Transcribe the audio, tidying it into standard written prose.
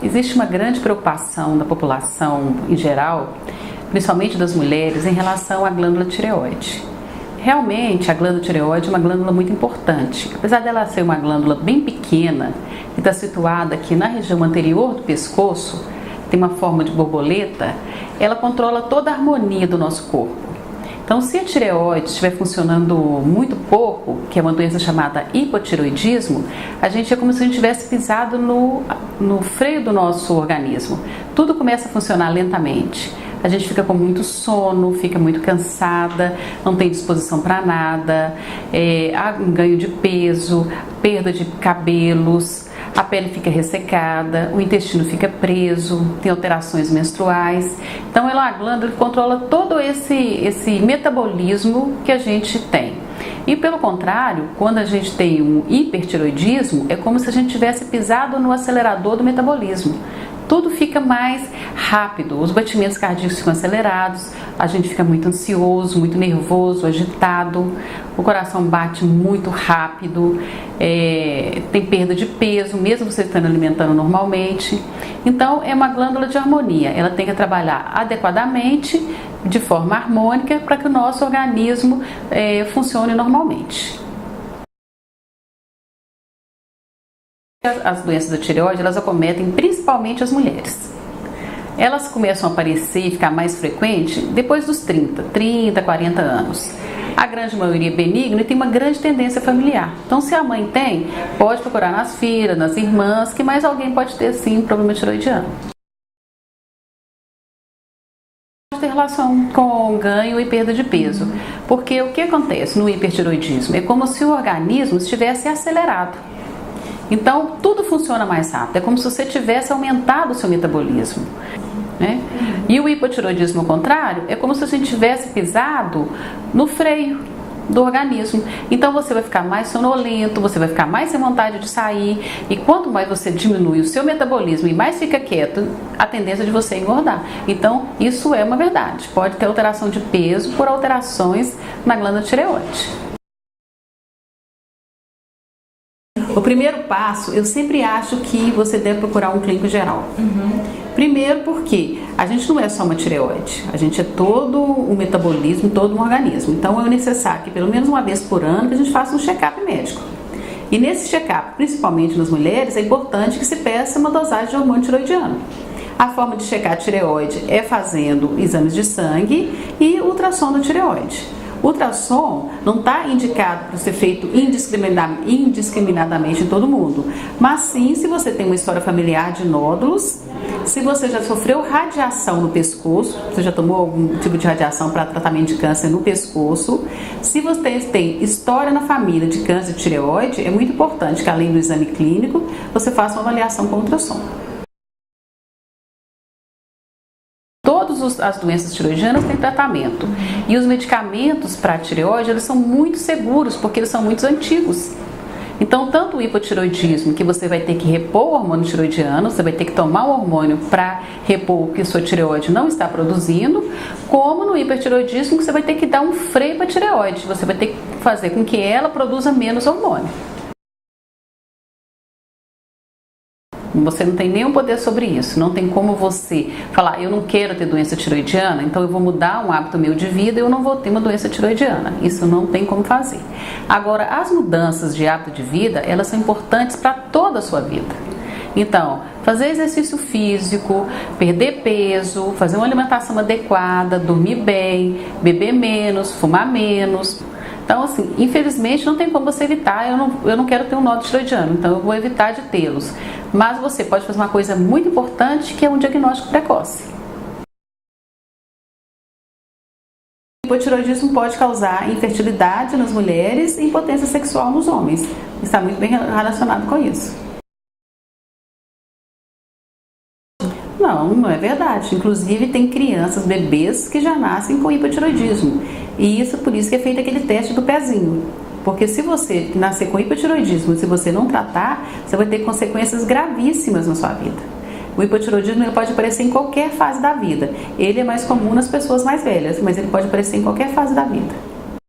existe uma grande preocupação da população em geral, principalmente das mulheres, em relação à glândula tireoide. Realmente, a glândula tireoide é uma glândula muito importante. Apesar dela ser uma glândula bem pequena, que está situada aqui na região anterior do pescoço, tem uma forma de borboleta, ela controla toda a harmonia do nosso corpo. Então, se a tireoide estiver funcionando muito pouco, que é uma doença chamada hipotireoidismo, a gente é como se a gente tivesse pisado no freio do nosso organismo. Tudo começa a funcionar lentamente. A gente fica com muito sono, fica muito cansada, não tem disposição para nada, há um ganho de peso, perda de cabelos, a pele fica ressecada, o intestino fica preso, tem alterações menstruais. Então, a glândula controla todo esse metabolismo que a gente tem. E pelo contrário, quando a gente tem um hipertireoidismo, é como se a gente tivesse pisado no acelerador do metabolismo. Tudo fica mais rápido, os batimentos cardíacos ficam acelerados, a gente fica muito ansioso, muito nervoso, agitado, o coração bate muito rápido, tem perda de peso, mesmo você estando alimentando normalmente. Então, é uma glândula de harmonia, ela tem que trabalhar adequadamente, de forma harmônica, para que o nosso organismo funcione normalmente. As doenças da tireoide, elas acometem principalmente as mulheres. Elas começam a aparecer e ficar mais frequente depois dos 30, 40 anos. A grande maioria é benigna e tem uma grande tendência familiar. Então, se a mãe tem, pode procurar nas filhas, nas irmãs, que mais alguém pode ter sim problema tireoidiano. Pode ter relação com ganho e perda de peso. Porque o que acontece no hipertireoidismo? É como se o organismo estivesse acelerado. Então, tudo funciona mais rápido. É como se você tivesse aumentado o seu metabolismo, né? E o hipotireoidismo, ao contrário, é como se você tivesse pisado no freio do organismo. Então, você vai ficar mais sonolento, você vai ficar mais sem vontade de sair. E quanto mais você diminui o seu metabolismo e mais fica quieto, a tendência de você engordar. Então, isso é uma verdade. Pode ter alteração de peso por alterações na glândula tireoide. O primeiro passo, eu sempre acho que você deve procurar um clínico geral. Primeiro porque a gente não é só uma tireoide, a gente é todo um metabolismo, todo um organismo. Então é necessário que pelo menos uma vez por ano que a gente faça um check-up médico. E nesse check-up, principalmente nas mulheres, é importante que se peça uma dosagem de hormônio tireoidiano. A forma de checar a tireoide é fazendo exames de sangue e ultrassom da tireoide. O ultrassom não está indicado para ser feito indiscriminadamente em todo mundo, mas sim se você tem uma história familiar de nódulos, se você já sofreu radiação no pescoço, você já tomou algum tipo de radiação para tratamento de câncer no pescoço, se você tem história na família de câncer de tireoide, é muito importante que além do exame clínico, você faça uma avaliação com ultrassom. Todas as doenças tireoidianas têm tratamento. E os medicamentos para a tireoide, eles são muito seguros, porque eles são muito antigos. Então, tanto o hipotireoidismo, que você vai ter que repor o hormônio tireoidiano, você vai ter que tomar o hormônio para repor o que a sua tireoide não está produzindo, como no hipertireoidismo, que você vai ter que dar um freio para a tireoide. Você vai ter que fazer com que ela produza menos hormônio. Você não tem nenhum poder sobre isso, não tem como você falar, eu não quero ter doença tireoidiana, então eu vou mudar um hábito meu de vida e eu não vou ter uma doença tireoidiana. Isso não tem como fazer. Agora, as mudanças de hábito de vida, elas são importantes para toda a sua vida. Então, fazer exercício físico, perder peso, fazer uma alimentação adequada, dormir bem, beber menos, fumar menos. Então, assim, infelizmente não tem como você evitar, eu não quero ter um nódulo tireoidiano, então eu vou evitar de tê-los. Mas você pode fazer uma coisa muito importante, que é um diagnóstico precoce. O hipotireoidismo pode causar infertilidade nas mulheres e impotência sexual nos homens. Está muito bem relacionado com isso. Não é verdade. Inclusive tem crianças, bebês que já nascem com hipotireoidismo. E isso por isso que é feito aquele teste do pezinho. Porque se você nascer com hipotireoidismo e se você não tratar, você vai ter consequências gravíssimas na sua vida. O hipotireoidismo ele pode aparecer em qualquer fase da vida. Ele é mais comum nas pessoas mais velhas, mas ele pode aparecer em qualquer fase da vida.